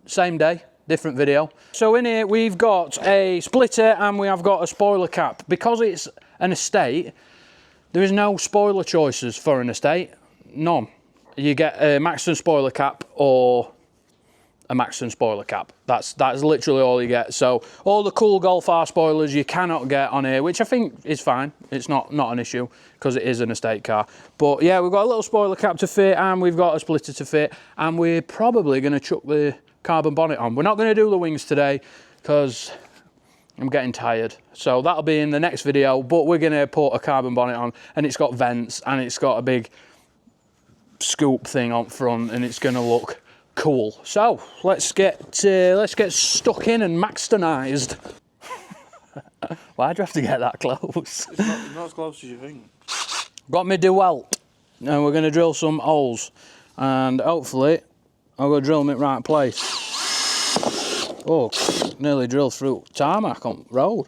same day, different video. So in here we've got a splitter and we have got a spoiler cap. Because it's an estate, there is no spoiler choices for an estate, none. You get a Maxton spoiler cap or a Maxton spoiler cap. That's literally all you get. So all the cool Golf R spoilers you cannot get on here, which I think is fine. It's not an issue because it is an estate car. But yeah, we've got a little spoiler cap to fit and we've got a splitter to fit, and we're probably going to chuck the carbon bonnet on. We're not going to do the wings today because I'm getting tired. So that'll be in the next video, but we're going to put a carbon bonnet on, and it's got vents and it's got a big scoop thing on front, and it's going to look cool. So let's get stuck in and Maxtonized. Why'd you have to get that close? It's not as close as you think. Got me DeWalt, and we're going to drill some holes, and hopefully I'll go drill them in the right place. Oh, nearly drilled through tarmac on the road.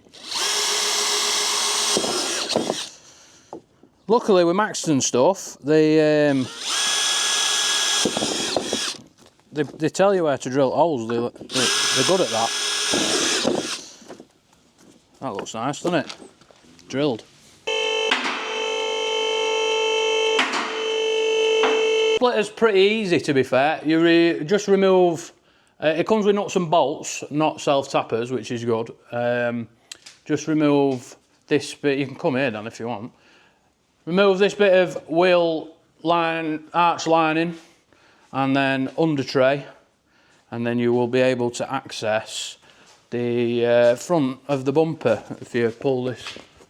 Luckily with Maxton stuff, they tell you where to drill holes. They're good at that. That looks nice, doesn't it? Drilled. Splitter's pretty easy, to be fair. You just remove. It comes with nuts and bolts, not self-tappers, which is good. Just remove this bit. You can come here, Dan, if you want. Remove this bit of wheel line, arch lining, and then under tray, and then you will be able to access the front of the bumper if you pull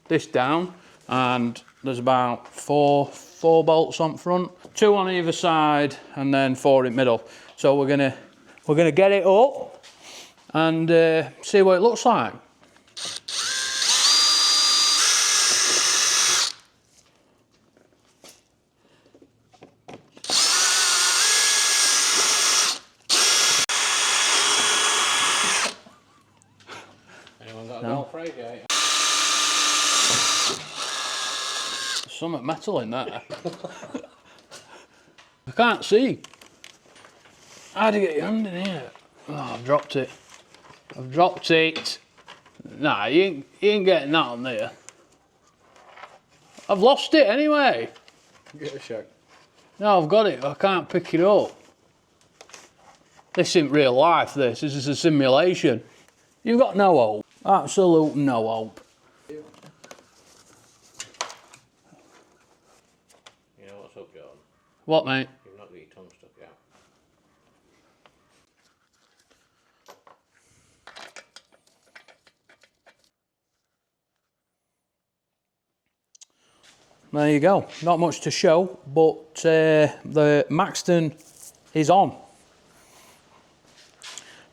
this down, and there's about four bolts on front, 2 on either side and then 4 in middle. So we're gonna get it up and see what it looks like. Something metal in there. I can't see. How'd you get your hand in here? Oh, I've dropped it. I've dropped it. Nah, you ain't getting that on there. I've lost it anyway. Get a shot. No, I've got it. I can't pick it up. This isn't real life, this. This is a simulation. You've got no hope. Absolute no hope. What, mate? You've not got your tongue stuck out. There you go. Not much to show, but the Maxton is on.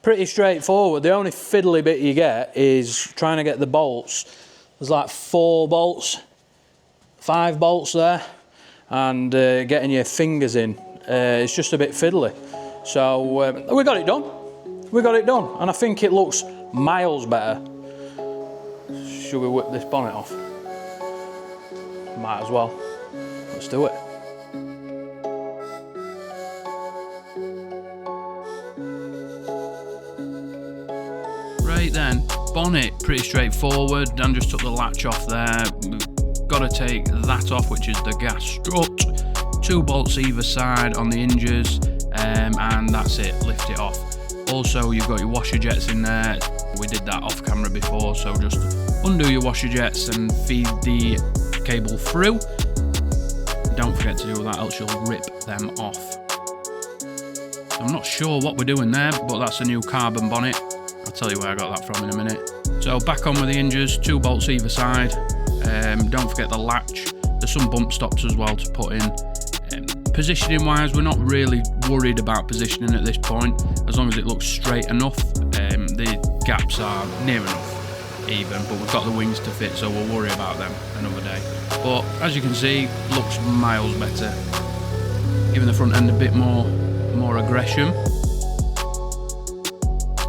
Pretty straightforward. The only fiddly bit you get is trying to get the bolts. There's like 4 bolts, 5 bolts there. And getting your fingers in, it's just a bit fiddly. So we got it done. We got it done, and I think it looks miles better. Should we whip this bonnet off? Might as well. Let's do it. Right then, bonnet pretty straightforward. Dan just took the latch off there. Got to take that off, which is the gas strut, 2 bolts either side on the hinges, and that's it, lift it off. Also, you've got your washer jets in there. We did that off camera before, so just undo your washer jets and feed the cable through. Don't forget to do that, else you'll rip them off. I'm not sure what we're doing there, but that's a new carbon bonnet. I'll tell you where I got that from in a minute. So back on with the hinges, 2 bolts either side. Don't forget the latch. There's some bump stops as well to put in. Positioning wise, we're not really worried about positioning at this point, as long as it looks straight enough. The gaps are near enough even, but we've got the wings to fit, so we'll worry about them another day. But as you can see, looks miles better, giving the front end a bit more aggression.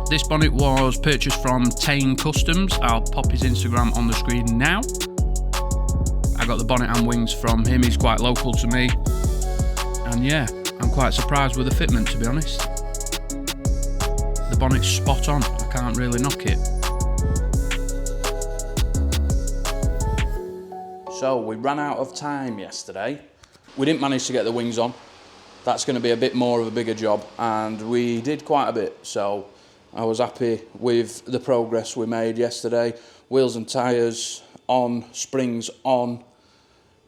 This bonnet was purchased from Tane Customs. I'll pop his Instagram on the screen now. I got the bonnet and wings from him. He's quite local to me, and yeah, I'm quite surprised with the fitment, to be honest. the bonnet's spot on. I can't really knock it. So we ran out of time yesterday. We didn't manage to get the wings on. That's going to be a bit more of a bigger job, and we did quite a bit, so I was happy with the progress we made yesterday. Wheels and tyres on, springs on,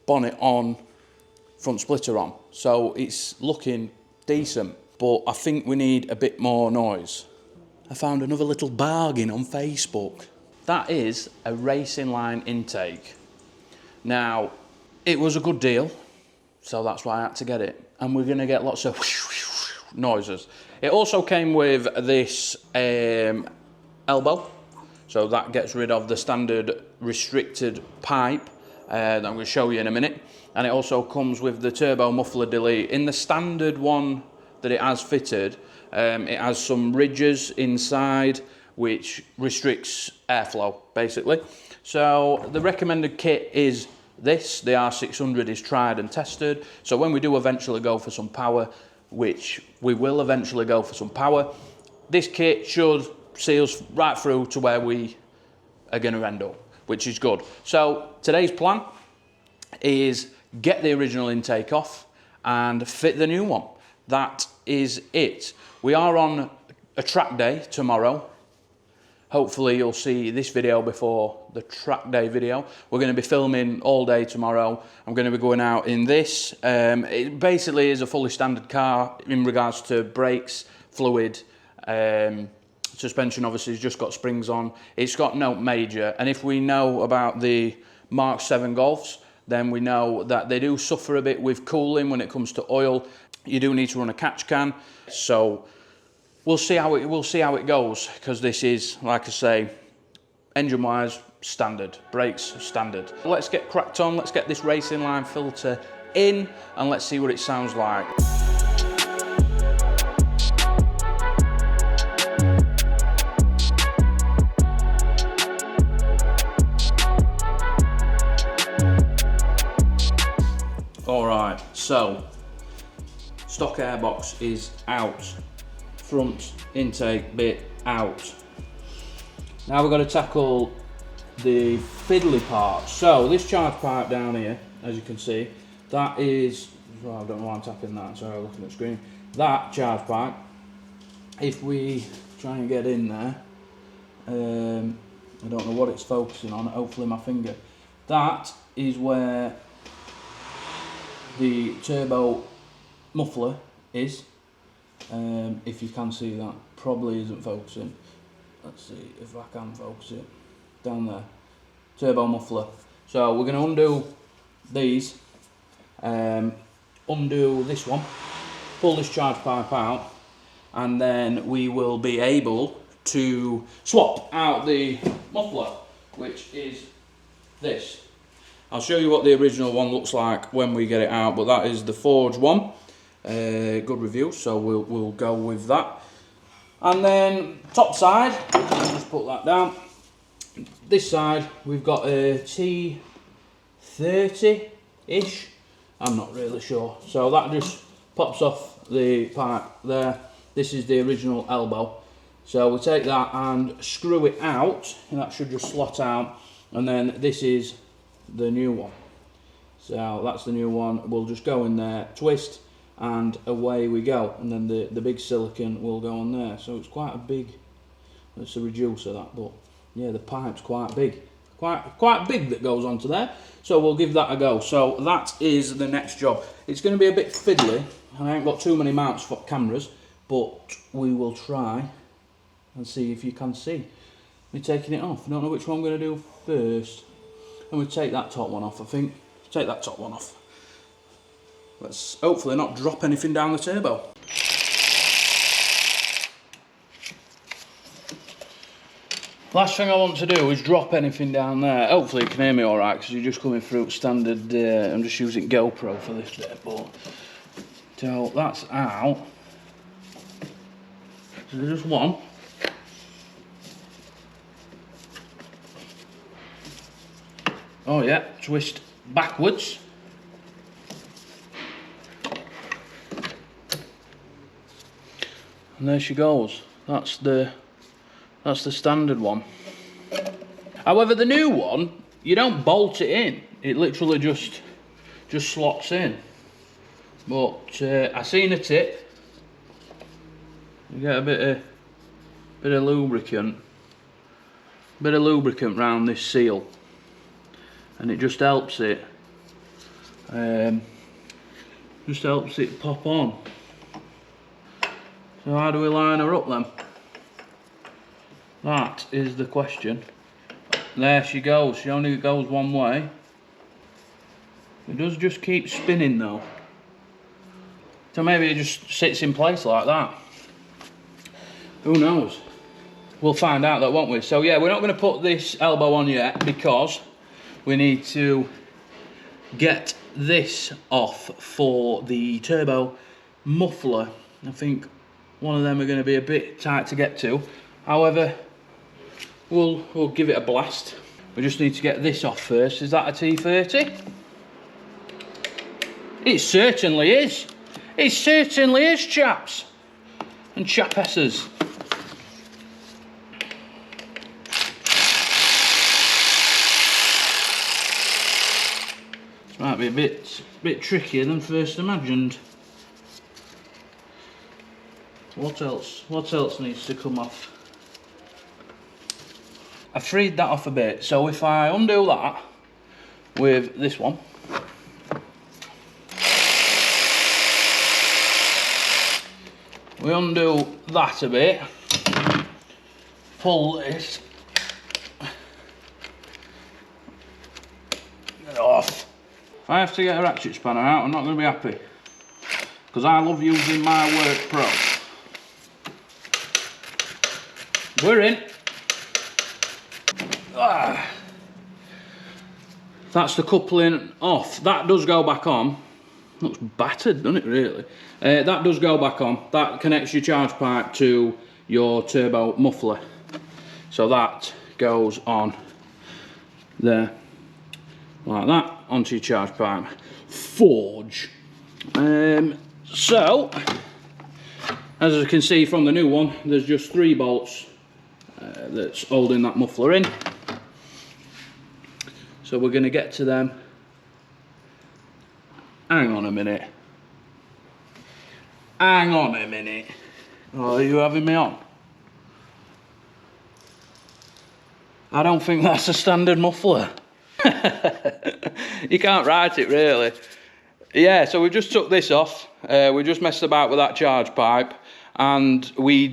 bonnet on, front splitter on. So it's looking decent, but I think we need a bit more noise. I found another little bargain on Facebook. That is a RACINGLINE intake. Now, it was a good deal, so that's why I had to get it. And we're going to get lots of noises. It also came with this elbow, so that gets rid of the standard restricted pipe that I'm going to show you in a minute. And it also comes with the turbo muffler delete. In the standard one that it has fitted, it has some ridges inside which restricts airflow, basically. So the recommended kit is this. The R600 is tried and tested. So when we do eventually go for some power, which we will eventually go for some power, this kit should see us right through to where we are going to end up, which is good. So today's plan is get the original intake off and fit the new one. That is it. We are on a track day tomorrow. Hopefully you'll see this video before the track day video. We're going to be filming all day tomorrow. I'm going to be going out in this. It basically is a fully standard car in regards to brakes, fluid, suspension obviously has just got springs on. It's got no major, and if we know about the Mark 7 Golfs, then we know that they do suffer a bit with cooling when it comes to oil. You do need to run a catch can, so we'll see how it goes, because this is, like I say, engine wise standard, brakes standard. Let's get cracked on. Let's get this RACINGLINE filter in and let's see what it sounds like. Alright, so stock airbox is out, front intake bit out. Now we're going to tackle the fiddly part. So this charge pipe down here, as you can see, that is, well, I don't know why I'm tapping that, sorry, I'm looking at the screen. That charge pipe, if we try and get in there, I don't know what it's focusing on, hopefully my finger. That is where the turbo muffler is. If you can see that, probably isn't focusing. Let's see if I can focus it. Down there, turbo muffler. So we're going to undo these, undo this one, pull this charge pipe out, and then we will be able to swap out the muffler, which is this. I'll show you what the original one looks like when we get it out, but that is the forged one. Good review, so we'll go with that. And then top side, I'll just put that down. This side we've got a T30-ish, I'm not really sure. So that just pops off the pipe there. This is the original elbow. So we take that and screw it out, and that should just slot out. And then this is the new one. So that's the new one. We'll just go in there, twist, and away we go. And then the big silicon will go on there. So it's quite a big, it's a reducer that, but yeah, the pipe's quite big. Quite big that goes onto there. So we'll give that a go. So that is the next job. It's going to be a bit fiddly, and I ain't got too many mounts for cameras, but we will try and see if you can see me taking it off. I don't know which one I'm going to do first. And we take that top one off, I think. Take that top one off. Let's hopefully not drop anything down the turbo. Last thing I want to do is drop anything down there. Hopefully you can hear me alright, because you're just coming through standard, I'm just using GoPro for this bit, but so that's out. So there's just one. Oh yeah, twist backwards. And there she goes. That's the standard one. However, the new one, you don't bolt it in. It literally just slots in. But I seen a tip. You get a bit of lubricant. Bit of lubricant round this seal, and it just helps it. Just helps it pop on. So how do we line her up then? That is the question. There she goes. She only goes one way. It does just keep spinning though. So maybe it just sits in place like that. Who knows? We'll find out that, won't we? So yeah, we're not going to put this elbow on yet because we need to get this off for the turbo muffler. I think one of them are going to be a bit tight to get to. However, we'll give it a blast. We just need to get this off first. Is that a T30? It certainly is. It certainly is, chaps and chapesses. This might be a bit trickier than first imagined. What else needs to come off? I freed that off a bit, so if I undo that with this one, we undo that a bit, pull this, get it off. If I have to get a ratchet spanner out, I'm not going to be happy, because I love using my Work Pro. We're in. That's the coupling off. That does go back on. Looks battered, doesn't it, really? That does go back on. That connects your charge pipe to your turbo muffler. So that goes on there, like that, onto your charge pipe. Forge. So, as you can see from the new one, there's just 3 bolts that's holding that muffler in. So we're going to get to them. Hang on a minute. Hang on a minute. Oh, are you having me on? I don't think that's a standard muffler. You can't write it really. Yeah, so we just took this off. We just messed about with that charge pipe, and we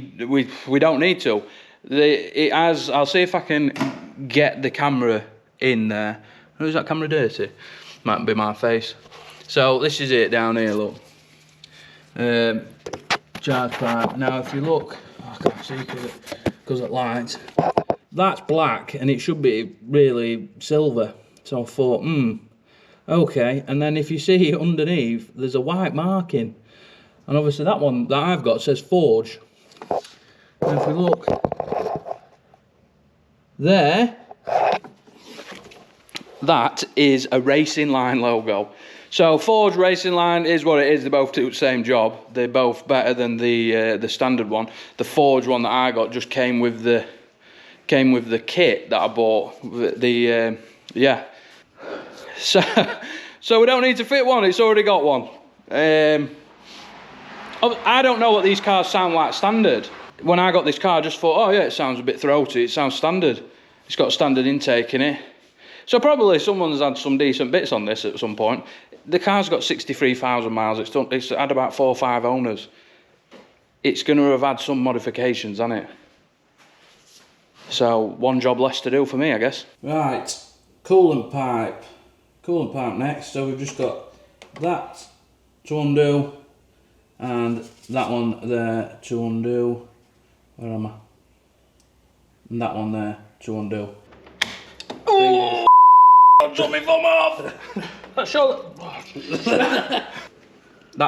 don't need to. I'll see if I can get the camera in there. Oh, is that camera dirty? Might be my face. So this is it down here, look. Charge pipe. Now if you look, I can't see because it lights. That's black and it should be really silver. So I thought, okay. And then if you see underneath, there's a white marking. And obviously that one that I've got says Forge. And if we look there, that is a RACINGLINE logo. So Forge, RACINGLINE is what it is. They both do the same job. They're both better than the standard one. The Forge one that I got just came with the kit that I bought. Yeah. So we don't need to fit one. It's already got one. I don't know what these cars sound like standard. When I got this car, I just thought, oh yeah, it sounds a bit throaty. It sounds standard. It's got a standard intake in it. So probably someone's had some decent bits on this at some point. The car's got 63,000 miles. It's had about 4 or 5 owners. It's going to have had some modifications on it. So one job less to do for me, I guess. Right, coolant pipe. Coolant pipe next. So we've just got that to undo and that one there to undo. Where am I? And that one there to undo. Oh! Took my thumb off! That's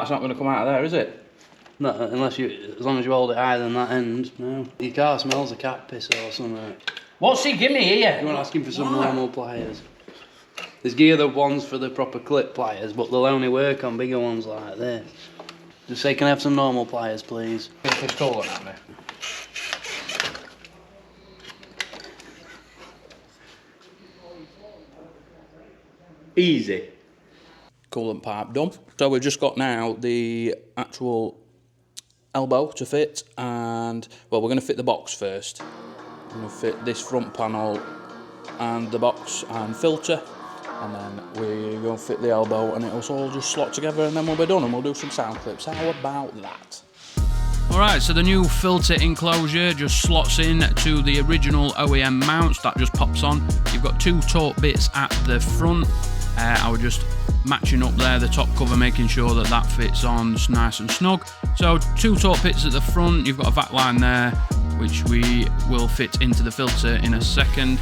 not going to come out of there, is it? No, unless as long as you hold it higher than that end, no. Your car smells of cat piss or something. What's he give me here? You want to ask him for some normal pliers? There's geared ones for the proper clip pliers, but they'll only work on bigger ones like this. Just say, can I have some normal pliers, please? It's coolant at me. Easy. Coolant pipe done. So we've just got now the actual elbow to fit, and well, we're going to fit the box first. We're going to fit this front panel and the box and filter, and then we're going to fit the elbow, and it'll all just slot together, and then we'll be done, and we'll do some sound clips. How about that? Alright, so the new filter enclosure just slots in to the original OEM mounts. That just pops on. You've got two torque bits at the front. I was just matching up there the top cover, making sure that that fits on just nice and snug. So two torque bits at the front. You've got a vac line there, which we will fit into the filter in a second.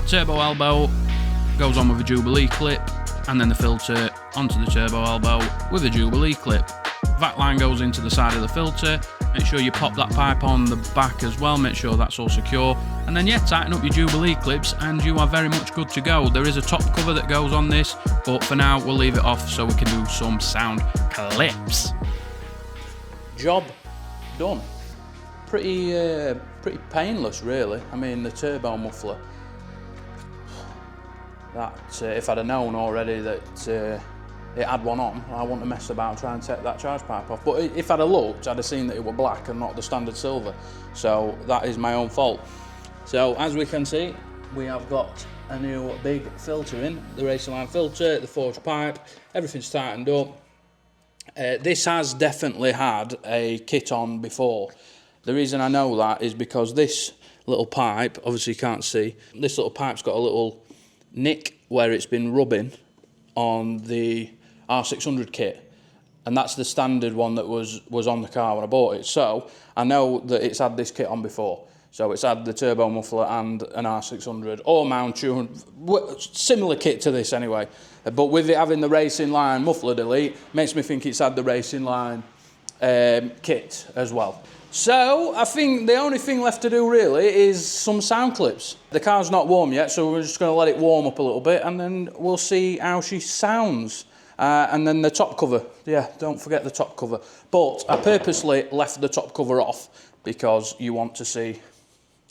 Turbo elbow goes on with a Jubilee clip, and then the filter onto the turbo elbow with a Jubilee clip. Vac line goes into the side of the filter. Make sure you pop that pipe on the back as well, make sure that's all secure, and then yeah, tighten up your Jubilee clips and you are very much good to go. There is a top cover that goes on this, but for now we'll leave it off so we can do some sound clips. Job done. Pretty painless really. I mean, the turbo muffler, that if I'd have known already that it had one on, I wouldn't have messed about trying to take that charge pipe off. But if I'd have looked, I'd have seen that it was black and not the standard silver. So that is my own fault. So as we can see, we have got a new big filter in, the RACINGLINE filter, the forged pipe, everything's tightened up. This has definitely had a kit on before. The reason I know that is because this little pipe, obviously you can't see, this little pipe's got a little nick where it's been rubbing on the R600 kit, and that's the standard one that was on the car when I bought it. So I know that it's had this kit on before. So it's had the turbo muffler and an R600 or mount tune, similar kit to this anyway. But with it having the RACINGLINE muffler delete, makes me think it's had the RACINGLINE kit as well. So I think the only thing left to do really is some sound clips. The car's not warm yet, so we're just going to let it warm up a little bit, and then we'll see how she sounds. And then the top cover, yeah, don't forget the top cover. But I purposely left the top cover off because you want to see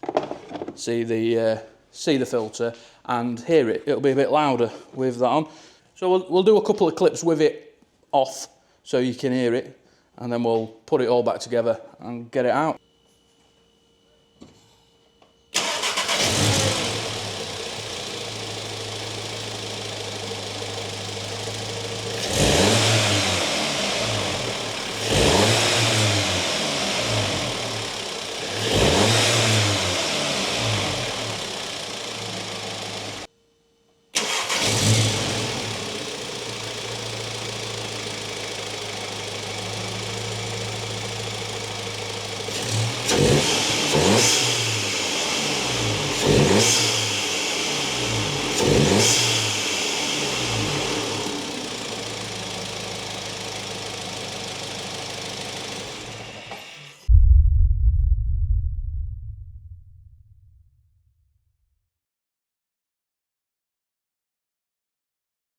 the filter and hear it. It'll be a bit louder with that on. So we'll do a couple of clips with it off so you can hear it, and then we'll put it all back together and get it out.